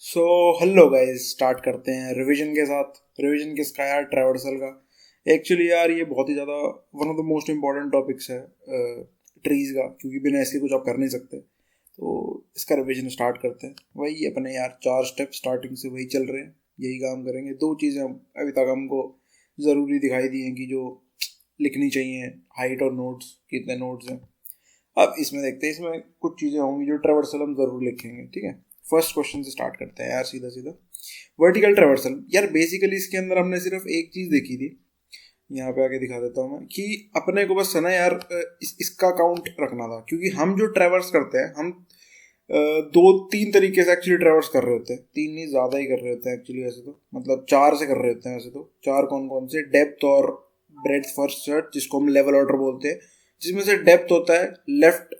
So hello guys, start करते हैं revision के साथ। रिवीजन किसका यार? ट्रैवर्सल का। एक्चुअली यार ये बहुत ही ज़्यादा one of the most important topics है ट्रीज़ का, क्योंकि बिना इसके कुछ आप कर नहीं सकते। तो इसका रिवीजन स्टार्ट करते हैं। वही अपने यार 4 स्टेप स्टार्टिंग से वही चल रहे हैं, यही काम करेंगे। 2 चीज़ें अभी तक हमको ज़रूरी दिखाई दी हैं कि जो लिखनी चाहिए, हाइट और नोट्स, कितने नोट्स हैं। अब इसमें देखते हैं, इसमें कुछ चीज़ें होंगी जो ट्रैवर्सल हम ज़रूर लिखेंगे। ठीक है, फर्स्ट क्वेश्चन से स्टार्ट करते हैं यार, सीधा सीधा। वर्टिकल ट्रैवर्सल यार, बेसिकली इसके अंदर हमने सिर्फ एक चीज़ देखी थी, यहाँ पे आके दिखा देता हूँ मैं, कि अपने को बस है ना यार इसका काउंट रखना था। क्योंकि हम जो ट्रैवर्स करते हैं, हम 2-3 तरीके से एक्चुअली ट्रैवर्स कर रहे होते हैं। 3 नहीं, ज़्यादा ही कर रहे होते हैं एक्चुअली। वैसे तो मतलब 4 से कर रहे होते हैं। वैसे तो 4 कौन कौन से? डेप्थ और ब्रेड्थ फर्स्ट सर्च, जिसको हम लेवल ऑर्डर बोलते हैं। जिसमें से डेप्थ होता है लेफ्ट,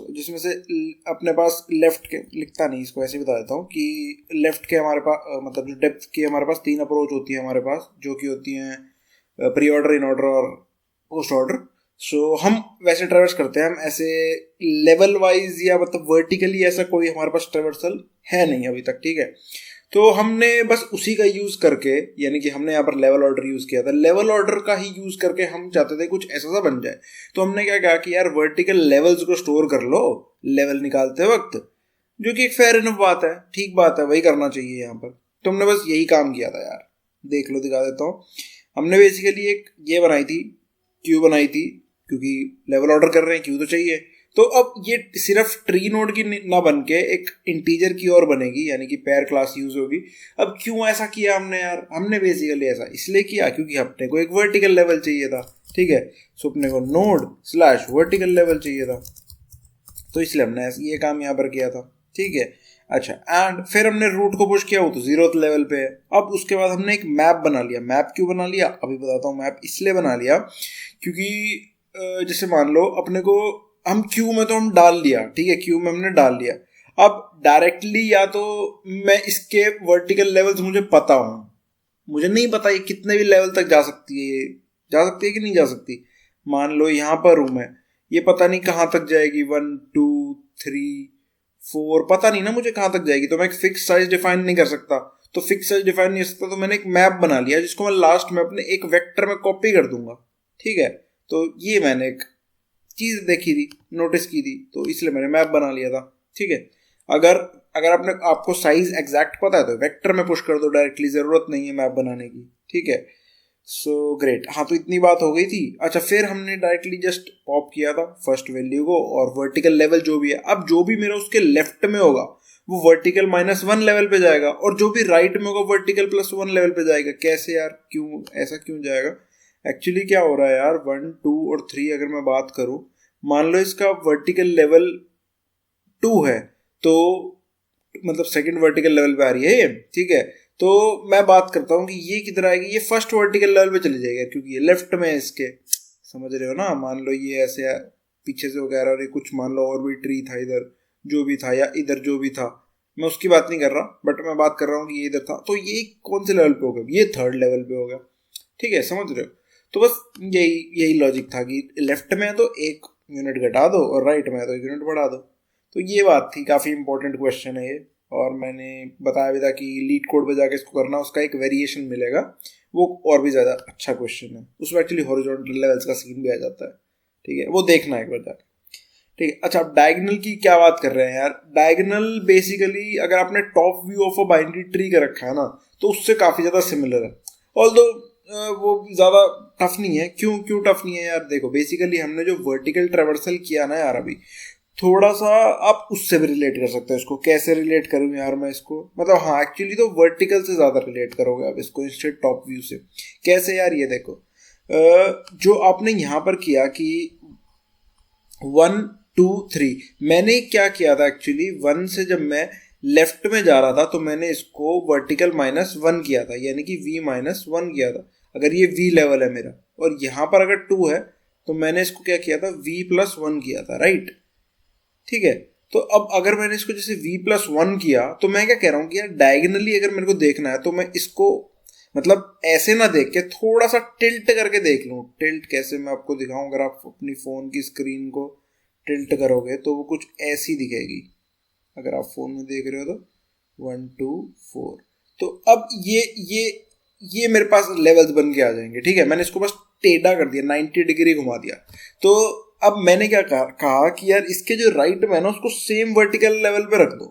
जिसमें से अपने पास लेफ्ट के, लिखता नहीं इसको, ऐसे बता देता हूँ कि लेफ्ट के हमारे पास मतलब जो डेप्थ की हमारे पास 3 अप्रोच होती है हमारे पास, जो कि होती हैं प्री ऑर्डर, इन ऑर्डर और पोस्ट ऑर्डर। सो हम वैसे ट्रैवर्स करते हैं, हम ऐसे लेवल वाइज या मतलब वर्टिकली ऐसा कोई हमारे पास ट्रैवर्सल है नहीं अभी तक। ठीक है, तो हमने बस उसी का यूज करके, यानी कि हमने यहाँ पर लेवल ऑर्डर यूज किया था। लेवल ऑर्डर का ही यूज करके हम चाहते थे कुछ ऐसा सा बन जाए। तो हमने क्या कहा कि यार वर्टिकल लेवल्स को स्टोर कर लो लेवल निकालते वक्त, जो कि एक फेयर इनफ बात है, ठीक बात है, वही करना चाहिए यहाँ पर। तो हमने बस यही काम किया था यार। देख लो, दिखा देता हूँ। हमने बेसिकली एक ये बनाई थी, क्यू बनाई थी, क्योंकि लेवल ऑर्डर कर रहे हैं, क्यू तो चाहिए। तो अब ये सिर्फ ट्री नोड की ना बन के एक इंटीजर की ओर बनेगी, यानी कि पेयर क्लास यूज होगी। अब क्यों ऐसा किया हमने यार? हमने बेसिकली ऐसा इसलिए किया क्योंकि अपने को एक वर्टिकल लेवल चाहिए था। ठीक है, सो अपने को नोड स्लैश वर्टिकल लेवल चाहिए था, तो इसलिए हमने ये काम यहाँ पर किया था। ठीक है, अच्छा, एंड फिर हमने रूट को पुश किया, वो तो 0th लेवल पे है। अब उसके बाद हमने एक मैप बना लिया। मैप क्यों बना लिया अभी बताता हूँ। मैप इसलिए बना लिया क्योंकि जैसे मान लो अपने को, हम क्यू में तो हम डाल लिया, ठीक है, क्यू में हमने डाल लिया। अब डायरेक्टली या तो मैं इसके वर्टिकल लेवल्स मुझे पता हूँ, मुझे नहीं पता ये कितने भी लेवल तक जा सकती है, ये जा सकती है कि नहीं जा सकती। मान लो यहाँ पर हूँ मैं, ये पता नहीं कहाँ तक जाएगी, 1 2 3 4, पता नहीं ना मुझे कहाँ तक जाएगी। तो मैं एक फिक्स साइज डिफाइन नहीं कर सकता। तो फिक्स साइज डिफाइन नहीं कर सकता, तो मैंने एक मैप बना लिया जिसको मैं लास्ट में अपने एक वेक्टर में कॉपी कर दूंगा। ठीक है, तो ये मैंने एक चीज देखी थी, नोटिस की थी, तो इसलिए मैंने मैप बना लिया था। ठीक है, अगर अगर आपको साइज एग्जैक्ट पता है तो वेक्टर में पुश कर दो डायरेक्टली, जरूरत नहीं है मैप बनाने की। ठीक है, सो ग्रेट। हाँ, तो इतनी बात हो गई थी। अच्छा, फिर हमने डायरेक्टली जस्ट पॉप किया था फर्स्ट वैल्यू को, और वर्टिकल लेवल जो भी है, अब जो भी मेरा उसके लेफ्ट में होगा वो वर्टिकल -1 लेवल पे जाएगा, और जो भी राइट में होगा वर्टिकल +1 लेवल पे जाएगा। कैसे यार? क्यों ऐसा क्यों जाएगा? एक्चुअली क्या हो रहा है यार, 1 2 और 3 अगर मैं बात करूं, मान लो इसका वर्टिकल लेवल 2 है, तो मतलब सेकंड वर्टिकल लेवल पे आ रही है ये। ठीक है, तो मैं बात करता हूँ कि ये किधर आएगी, ये फर्स्ट वर्टिकल लेवल पे चली जाएगी, क्योंकि ये लेफ्ट में है इसके। समझ रहे हो ना? मान लो ये ऐसे है, पीछे से वगैरह, और ये कुछ मान लो और भी ट्री था इधर जो भी था, या इधर जो भी था, मैं उसकी बात नहीं कर रहा, बट मैं बात कर रहा हूँ कि ये इधर था। तो ये कौन से लेवल पे हो गया? ये थर्ड लेवल पे हो गया। ठीक है, समझ रहे हो? तो बस यही यही लॉजिक था कि लेफ्ट में है तो 1 यूनिट घटा दो, और राइट में है तो 1 यूनिट बढ़ा दो। तो ये बात थी। काफ़ी इंपॉर्टेंट क्वेश्चन है ये, और मैंने बताया भी था कि लीड कोड पे जाके इसको करना, उसका एक वेरिएशन मिलेगा, वो और भी ज़्यादा अच्छा क्वेश्चन है। उसमें एक्चुअली हॉरिजॉन्टल लेवल्स का सीन भी आ जाता है। ठीक है, वो देखना एक बार जाके। ठीक है, अच्छा, अब डायगोनल की क्या बात कर रहे हैं यार? डायगोनल बेसिकली अगर आपने top view of a binary tree का रखा है ना, तो उससे काफ़ी ज़्यादा सिमिलर है। ऑल्दो वो ज़्यादा टफ नहीं है। क्यों क्यों टफ नहीं है यार? देखो, बेसिकली हमने जो वर्टिकल ट्रेवर्सल किया ना यार अभी, थोड़ा सा आप उससे भी रिलेट कर सकते हो इसको। कैसे रिलेट करूँ यार मैं इसको? मतलब हाँ, एक्चुअली तो वर्टिकल से ज़्यादा रिलेट करोगे आप इसको इंस्टेड टॉप व्यू से। कैसे यार? ये देखो, जो आपने यहाँ पर किया कि 1 2 3, मैंने क्या किया था एक्चुअली, 1 से जब मैं लेफ्ट में जा रहा था तो मैंने इसको वर्टिकल -1 किया था, यानी कि V-1 किया था। अगर ये V लेवल है मेरा, और यहाँ पर अगर 2 है, तो मैंने इसको क्या किया था, V+1 किया था, राइट? ठीक है, तो अब अगर मैंने इसको जैसे V+1 किया, तो मैं क्या कह रहा हूँ कि यार डायगनली अगर मेरे को देखना है तो मैं इसको मतलब ऐसे ना देख के थोड़ा सा टिल्ट करके देख लूँ। टिल्ट कैसे मैं आपको दिखाऊं? अगर आप अपनी फ़ोन की स्क्रीन को टिल्ट करोगे तो वो कुछ ऐसी दिखेगी। अगर आप फ़ोन में देख रहे हो तो 1 2 4। तो अब ये मेरे पास लेवल्स बन के आ जाएंगे, ठीक है। मैंने इसको बस टेढ़ा कर दिया, 90 डिग्री घुमा दिया। तो अब मैंने क्या कहा कि यार इसके जो राइट में है ना उसको सेम वर्टिकल लेवल पे रख दो,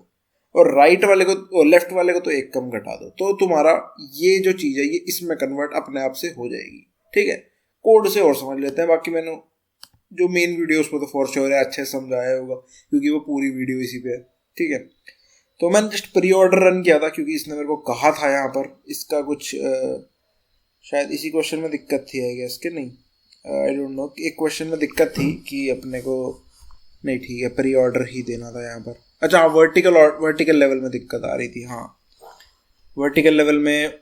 और राइट वाले को, लेफ्ट वाले को तो एक कम घटा दो, तो तुम्हारा ये जो चीज़ है ये इसमें कन्वर्ट अपने आप से हो जाएगी, ठीक है। कोड से और समझ लेते हैं, बाकी मैंने जो मेन वीडियो उसमें तो फॉर श्योर है अच्छे से समझाया होगा, क्योंकि वो पूरी वीडियो इसी पे है, ठीक है। तो मैंने जस्ट प्री ऑर्डर रन किया था, क्योंकि इसने मेरे को कहा था यहाँ पर इसका कुछ शायद इसी क्वेश्चन में दिक्कत थी, आई गेस के नहीं, आई डोंट नो, एक क्वेश्चन में दिक्कत थी कि अपने को नहीं, ठीक है, प्री ऑर्डर ही देना था यहाँ पर। अच्छा हाँ, वर्टिकल लेवल में दिक्कत आ रही थी, हाँ वर्टिकल लेवल में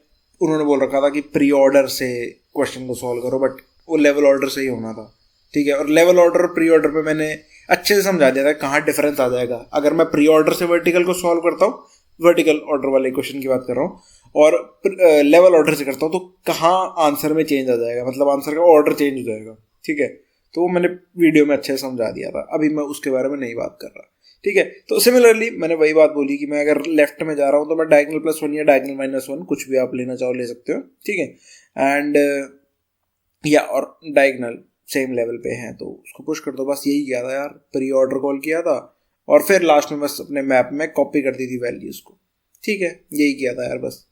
उन्होंने बोल रखा था कि प्री ऑर्डर से क्वेश्चन को सॉल्व करो, बट वो लेवल ऑर्डर से ही होना था, ठीक है। और लेवल ऑर्डर और प्री ऑर्डर पे मैंने अच्छे से समझा दिया था कहाँ डिफरेंस आ जाएगा। अगर मैं प्री ऑर्डर से वर्टिकल को सॉल्व करता हूँ, वर्टिकल ऑर्डर वाले क्वेश्चन की बात कर रहा हूँ, और लेवल ऑर्डर से करता हूँ, तो कहाँ आंसर में चेंज आ जाएगा, मतलब आंसर का ऑर्डर चेंज हो जाएगा, ठीक है। तो वो मैंने वीडियो में अच्छे से समझा दिया था, अभी मैं उसके बारे में नहीं बात कर रहा, ठीक है। तो सिमिलरली मैंने वही बात बोली कि मैं अगर लेफ्ट में जा रहा हूँ तो मैं डायगोनल +1 या डायगोनल -1 कुछ भी आप लेना चाहो ले सकते हो, ठीक है। एंड या और डायगोनल सेम लेवल पे हैं तो उसको पुश कर दो, बस यही किया था यार। प्री ऑर्डर कॉल किया था और फिर लास्ट में बस अपने मैप में कॉपी कर दी थी वैल्यूज को, ठीक है, यही किया था यार बस।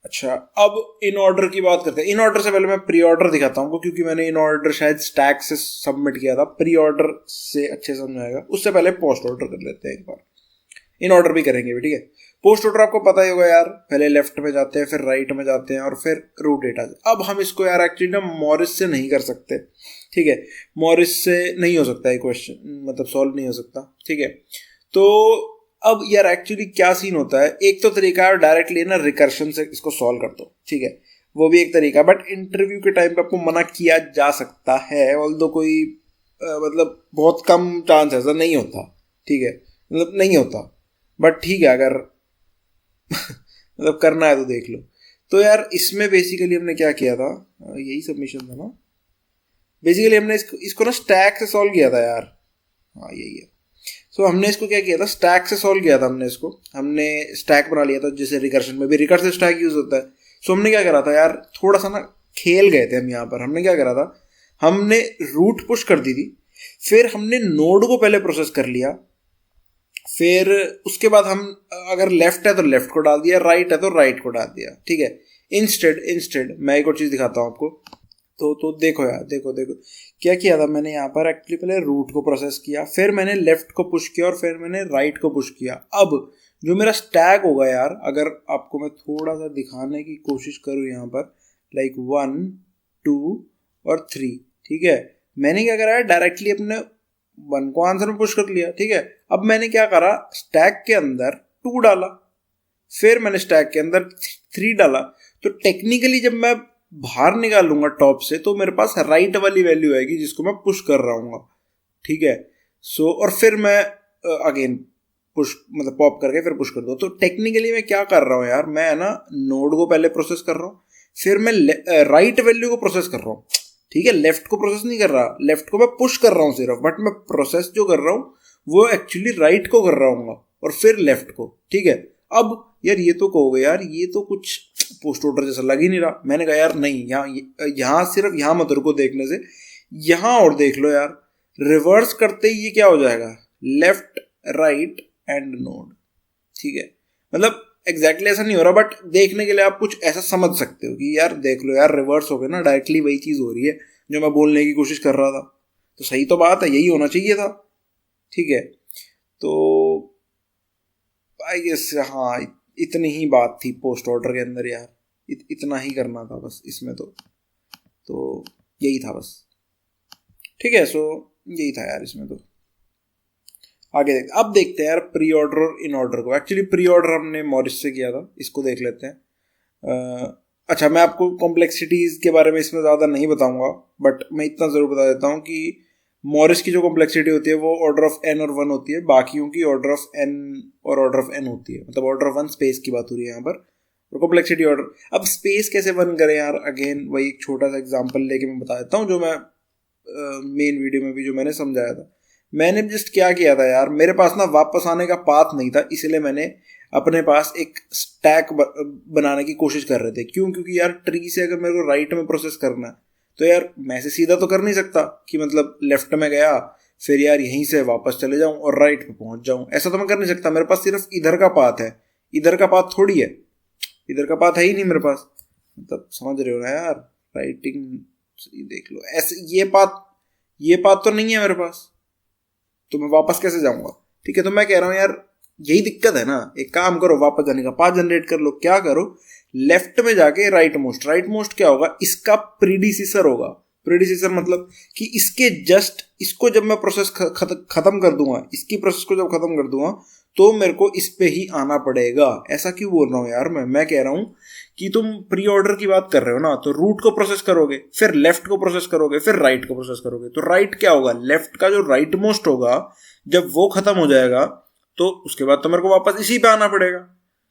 अच्छा, अब इन ऑर्डर की बात करते हैं। इन ऑर्डर से पहले मैं प्री ऑर्डर दिखाता हूँ, क्योंकि मैंने इन ऑर्डर शायद स्टैक से सबमिट किया था, प्री ऑर्डर से अच्छे समझाएगा। उससे पहले पोस्ट ऑर्डर कर लेते हैं एक बार, इन ऑर्डर भी करेंगे भी, ठीक है। पोस्ट ऑर्डर आपको पता ही होगा यार, पहले लेफ्ट में जाते हैं, फिर राइट में जाते हैं, और फिर रूट डेटा। अब हम इसको यार एक्चुअली ना मॉरिस से नहीं कर सकते, ठीक है, मॉरिस से नहीं हो सकता ये क्वेश्चन, मतलब सॉल्व नहीं हो सकता, ठीक है। तो अब यार एक्चुअली क्या सीन होता है, एक तो तरीका है डायरेक्टली ना रिकर्शन से इसको सॉल्व कर दो, ठीक है, वो भी एक तरीका, बट इंटरव्यू के टाइम पे आपको मना किया जा सकता है, ऑल्दो कोई मतलब बहुत कम चांस ऐसा नहीं होता, ठीक है, मतलब नहीं होता, बट ठीक है अगर मतलब करना है तो देख लो। तो यार इसमें बेसिकली हमने क्या किया था, यही सबमिशन था ना, बेसिकली हमने इसको ना स्टैक से सॉल्व किया था यार, हाँ यही है। सो हमने इसको क्या किया था, स्टैक से सॉल्व किया था हमने स्टैक बना लिया था, जैसे रिकर्शन में भी रिकर्सिव स्टैक यूज होता है। सो हमने क्या करा था यार, थोड़ा सा ना खेल गए थे हम यहाँ पर। हमने क्या करा था, हमने रूट पुश कर दी थी, फिर हमने नोड को पहले प्रोसेस कर लिया, फिर उसके बाद हम अगर लेफ्ट है तो लेफ्ट को डाल दिया, राइट है तो राइट को डाल दिया, ठीक है। इंस्टेड मैं एक और चीज़ दिखाता हूँ आपको। तो देखो यार, देखो क्या किया था मैंने यहाँ पर, एक्चुअली पहले रूट को प्रोसेस किया, फिर मैंने लेफ्ट को पुश किया, और फिर मैंने राइट को पुश किया। अब जो मेरा स्टैक होगा यार, अगर आपको मैं थोड़ा सा दिखाने की कोशिश करूँ यहाँ पर, लाइक 1 2 और 3, ठीक है, मैंने क्या करा है, डायरेक्टली अपने 1 को आंसर में पुश कर लिया, ठीक है। अब मैंने क्या करा, स्टैक के अंदर 2 डाला, फिर मैंने स्टैक के अंदर 3 डाला। तो टेक्निकली जब मैं बाहर निकाल लूंगा टॉप से, तो मेरे पास राइट वाली वैल्यू आएगी जिसको मैं पुश कर रहा हूँ, ठीक है। सो और फिर मैं अगेन पुश, मतलब पॉप करके फिर पुश कर दो। तो टेक्निकली मैं क्या कर रहा हूँ यार, मैं ना नोड को पहले प्रोसेस कर रहा हूँ, फिर मैं राइट वैल्यू को प्रोसेस कर रहा हूँ, ठीक है। लेफ्ट को प्रोसेस नहीं कर रहा, लेफ्ट को मैं पुश कर रहा हूँ सिर्फ, बट मैं प्रोसेस जो कर रहा हूँ वो एक्चुअली राइट को कर रहा हूँ, और फिर लेफ्ट को, ठीक है। अब यार ये तो कहोगे यार ये तो कुछ पोस्ट ऑर्डर जैसा लग ही नहीं रहा। मैंने कहा यार नहीं, यहाँ सिर्फ यहाँ मत रुको देखने से, यहाँ और देख लो यार, रिवर्स करते ही ये क्या हो जाएगा, लेफ्ट राइट एंड नोड, ठीक है। मतलब एग्जैक्टली ऐसा नहीं हो रहा, बट देखने के लिए आप कुछ ऐसा समझ सकते हो कि यार देख लो यार, रिवर्स हो गया ना, डायरेक्टली वही चीज़ हो रही है जो मैं बोलने की कोशिश कर रहा था। तो सही तो बात है, यही होना चाहिए था, ठीक है। तो आई गेस हाँ, इतनी ही बात थी पोस्ट ऑर्डर के अंदर यार, इतना ही करना था बस इसमें। तो यही था बस, ठीक है। सो यही था यार इसमें। तो आगे अब देखते हैं यार प्री ऑर्डर और इन ऑर्डर को। एक्चुअली प्री ऑर्डर हमने मॉरिस से किया था, इसको देख लेते हैं। अच्छा, मैं आपको कॉम्प्लेक्सिटीज़ के बारे में इसमें ज़्यादा नहीं बताऊंगा, बट मैं इतना ज़रूर बता देता हूँ कि मॉरिस की जो कॉम्प्लेक्सिटी होती है वो ऑर्डर ऑफ n और 1 होती है, बाकियों की ऑर्डर ऑफ n और ऑर्डर ऑफ n होती है। मतलब ऑर्डर ऑफ 1 स्पेस की बात हो रही है यहाँ पर, और कॉम्प्लेक्सिटी ऑर्डर। अब स्पेस कैसे वन करें यार, अगेन वही एक छोटा सा एग्जांपल लेके मैं बता देता हूँ, जो मैं मेन वीडियो में भी जो मैंने समझाया था। मैंने जस्ट क्या किया था यार, मेरे पास ना वापस आने का पाथ नहीं था, इसलिए मैंने अपने पास एक स्टैक बनाने की कोशिश कर रहे थे। क्यों? क्योंकि यार ट्री से अगर मेरे को राइट में प्रोसेस करना है तो यार मैं से सीधा तो कर नहीं सकता कि मतलब लेफ्ट में गया फिर यार यहीं से वापस चले जाऊं और राइट पे पहुंच जाऊं, ऐसा तो मैं कर नहीं सकता। मेरे पास सिर्फ इधर का पाथ है, इधर का पाथ थोड़ी है, इधर का पाथ है ही नहीं मेरे पास। मतलब समझ रहे हो ना यार, राइटिंग देख लो ऐसे, ये पाथ तो नहीं है मेरे पास, तो मैं वापस कैसे जाऊंगा? ठीक है, तो मैं कह रहा हूँ यार यही दिक्कत है ना। एक काम करो, वापस जाने का पाथ जनरेट कर लो। क्या करो, लेफ्ट में जाके राइट मोस्ट क्या होगा, इसका प्रीडिसीसर होगा। प्रीडिसीसर मतलब कि इसके जस्ट, इसको जब मैं प्रोसेस खत्म कर दूंगा, इसकी प्रोसेस को जब खत्म कर दूंगा तो मेरे को इस पे ही आना पड़ेगा। ऐसा क्यों बोल रहा हूँ यार मैं कह रहा हूँ कि तुम प्री ऑर्डर की बात कर रहे हो ना, तो रूट को प्रोसेस करोगे, फिर लेफ्ट को प्रोसेस करोगे, फिर राइट को प्रोसेस करोगे। तो राइट क्या होगा, लेफ्ट का जो राइट मोस्ट होगा जब वो खत्म हो जाएगा तो उसके बाद तो मेरे को वापस इसी पे आना पड़ेगा।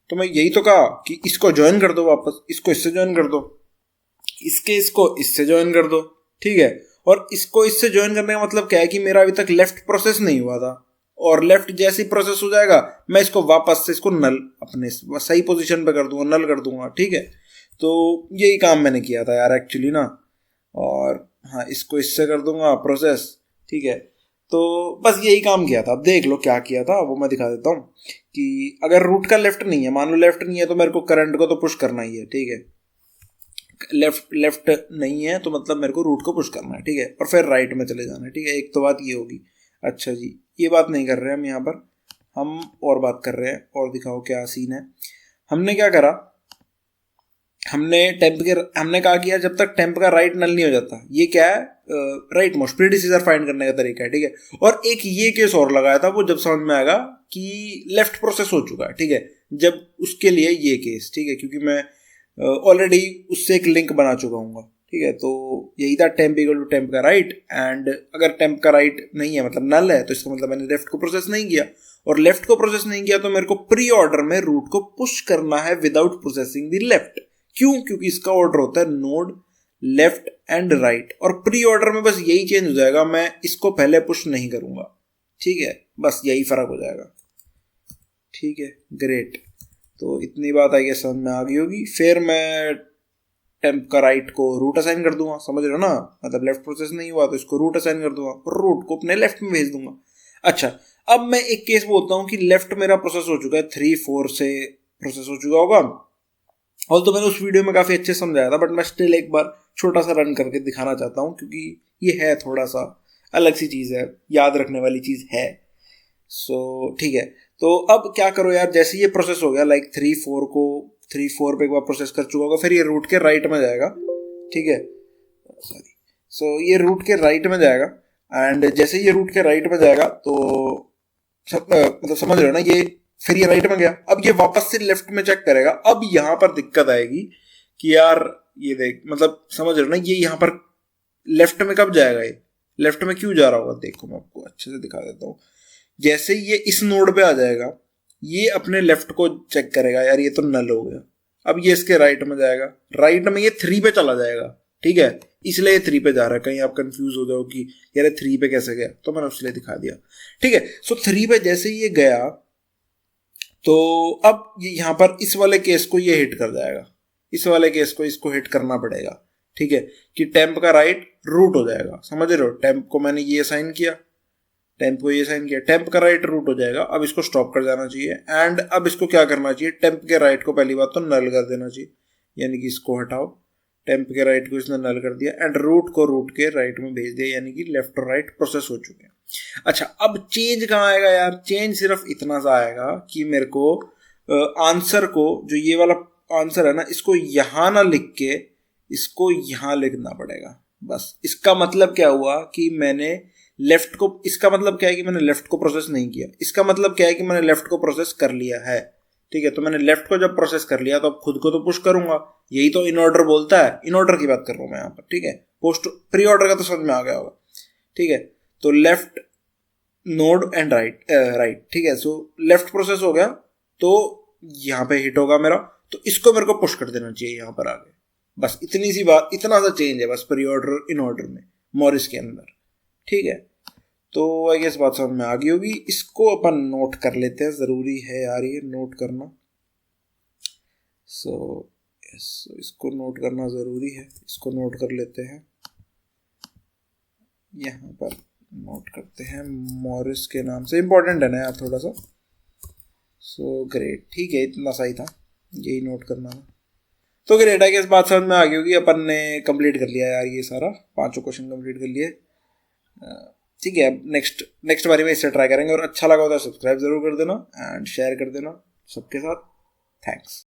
तो मैं यही तो कहा कि इसको ज्वाइन कर दो, वापस इसको इससे ज्वाइन कर दो, इसको इससे ज्वाइन कर दो, ठीक है। और इसको इससे ज्वाइन करने का मतलब क्या है कि मेरा अभी तक लेफ्ट प्रोसेस नहीं हुआ था, और लेफ्ट जैसे ही प्रोसेस हो जाएगा मैं इसको वापस से इसको नल अपने सही पोजीशन पे कर दूंगा, नल कर दूंगा, ठीक है। तो यही काम मैंने किया था यार एक्चुअली ना। और हाँ, इसको इससे कर दूंगा प्रोसेस, ठीक है। तो बस यही काम किया था। अब देख लो क्या किया था, वो मैं दिखा देता हूँ कि अगर रूट का लेफ्ट नहीं है, मान लो लेफ्ट नहीं है, तो मेरे को करंट को तो पुश करना ही है, ठीक है। लेफ्ट नहीं है तो मतलब मेरे को रूट को पुश करना है, ठीक है, और फिर राइट में चले जाना है, ठीक है। एक तो बात ये होगी। अच्छा जी, ये बात नहीं कर रहे हम यहाँ पर, हम और बात कर रहे हैं। और दिखाओ क्या सीन है। हमने क्या करा, हमने कहा कि यार जब तक टेम्प का राइट नल नहीं हो जाता, ये क्या है, राइट मोस्ट प्रीडिसीजर फाइंड करने का तरीका है, ठीक है। और एक ये केस और लगाया था, वो जब समझ में आएगा कि लेफ्ट प्रोसेस हो चुका है, ठीक है, जब उसके लिए ये केस, ठीक है, क्योंकि मैं ऑलरेडी उससे एक लिंक बना चुका हूँ, ठीक है। तो यही था टेम्प इक्वल टू टेम्प का राइट, एंड अगर टेम्प का राइट नहीं है मतलब नल है, तो इसका मतलब मैंने लेफ्ट को प्रोसेस नहीं किया, और लेफ्ट को प्रोसेस नहीं किया तो मेरे को प्री ऑर्डर में रूट को पुश करना है विदाउट प्रोसेसिंग द लेफ्ट। क्यों? क्योंकि इसका ऑर्डर होता है नोड लेफ्ट एंड राइट, और प्री ऑर्डर में बस यही चेंज हो जाएगा, मैं इसको पहले पुश नहीं करूंगा, ठीक है, बस यही फर्क हो जाएगा, ठीक है। ग्रेट, तो इतनी बात आई समझ में आ गई होगी। फिर मैं टेम्प का राइट को रूट असाइन कर दूंगा, समझ रहे हो ना, मतलब लेफ्ट प्रोसेस नहीं हुआ तो इसको रूट असाइन कर दूंगा और रूट को अपने लेफ्ट में भेज दूंगा। अच्छा, अब मैं एक केस बोलता हूँ कि लेफ्ट मेरा प्रोसेस हो चुका है, 3-4 से प्रोसेस हो चुका होगा, और तो मैंने उस वीडियो में काफ़ी अच्छे समझाया था, बट मैं स्टिल एक बार छोटा सा रन करके दिखाना चाहता हूँ, क्योंकि ये है थोड़ा सा अलग सी चीज़ है, याद रखने वाली चीज़ है। सो ठीक है, तो अब क्या करो यार, जैसे ये प्रोसेस हो गया, लाइक 3-4 पे एक बार प्रोसेस कर चुका होगा, फिर ये रूट के राइट में जाएगा, ठीक है, सॉरी। सो ये रूट के राइट में जाएगा, एंड जैसे ये रूट के राइट में जाएगा तो मतलब समझ रहे हो ना, ये फिर ये राइट में गया, अब ये वापस से लेफ्ट में चेक करेगा। अब यहाँ पर दिक्कत आएगी कि यार ये देख, मतलब समझ रहे हो ना, ये यहाँ पर लेफ्ट में कब जाएगा, ये लेफ्ट में क्यों जा रहा होगा, देखो मैं आपको अच्छे से दिखा देता हूँ। जैसे ये इस नोड पे आ जाएगा, ये अपने लेफ्ट को चेक करेगा, यार ये तो नल हो गया, अब ये इसके राइट में जाएगा, राइट में ये 3 पे चला जाएगा, ठीक है, इसलिए ये 3 पे जा रहा है। कहीं आप कंफ्यूज हो जाओ कि यार 3 पे कैसे गया, तो मैंने उसलिए दिखा दिया, ठीक है। सो 3 पे जैसे ये गया तो अब यहाँ पर इस वाले केस को ये हिट कर जाएगा, इस वाले केस को इसको हिट करना पड़ेगा, ठीक है, कि टेम्प का राइट रूट हो जाएगा, समझ रहे हो। टेम्प को मैंने ये साइन किया, टेम्प को ये साइन किया, टेम्प का राइट रूट हो जाएगा, अब इसको स्टॉप कर जाना चाहिए, एंड अब इसको क्या करना चाहिए, टेम्प के राइट को पहली बात तो नल कर देना चाहिए, यानी कि इसको हटाओ, टेम्प के राइट को इसने नल कर दिया, एंड रूट को रूट के राइट में भेज दिया, यानी कि लेफ्ट और राइट प्रोसेस हो चुके हैं। अच्छा, अब चेंज कहाँ आएगा यार, चेंज सिर्फ इतना सा आएगा कि मेरे को आंसर को, जो ये वाला आंसर है ना, इसको यहाँ ना लिख के इसको यहाँ लिखना पड़ेगा, बस। इसका मतलब क्या हुआ कि मैंने लेफ्ट को, इसका मतलब क्या है कि मैंने लेफ्ट को प्रोसेस नहीं किया, इसका मतलब क्या है कि मैंने लेफ्ट को प्रोसेस कर लिया है, ठीक है। तो मैंने लेफ्ट को जब प्रोसेस कर लिया तो अब खुद को तो पुश करूंगा, यही तो इन ऑर्डर बोलता है, इन ऑर्डर की बात कर रहा हूँ मैं यहाँ पर, ठीक है। पोस्ट प्री ऑर्डर का तो समझ में आ गया होगा, ठीक है। तो लेफ्ट नोड एंड राइट, ठीक है। सो लेफ्ट प्रोसेस हो गया तो यहाँ पे हिट होगा मेरा, तो इसको मेरे को पुश कर देना चाहिए यहाँ पर आगे, बस इतनी सी बात, इतना सा चेंज है बस प्री ऑर्डर इन ऑर्डर में मॉरिस के अंदर, ठीक है। तो आई गेस बात समझ में आ गई होगी। इसको अपन नोट कर लेते हैं, ज़रूरी है यार ये नोट करना। सो यस, इसको नोट करना ज़रूरी है, इसको नोट कर लेते हैं, यहाँ पर नोट करते हैं मॉरिस के नाम से। इम्पोर्टेंट है ना यार थोड़ा सा। सो ग्रेट, ठीक है, इतना सही था, यही नोट करना है। तो ग्रेट, आई गेस बात समझ में आ गई होगी। अपन ने कंप्लीट कर लिया यार ये सारा, 5 क्वेश्चन कंप्लीट कर लिए। ठीक है, अब नेक्स्ट बारी में इससे ट्राई करेंगे। और अच्छा लगा होता है सब्सक्राइब जरूर कर देना एंड शेयर कर देना सबके साथ। थैंक्स।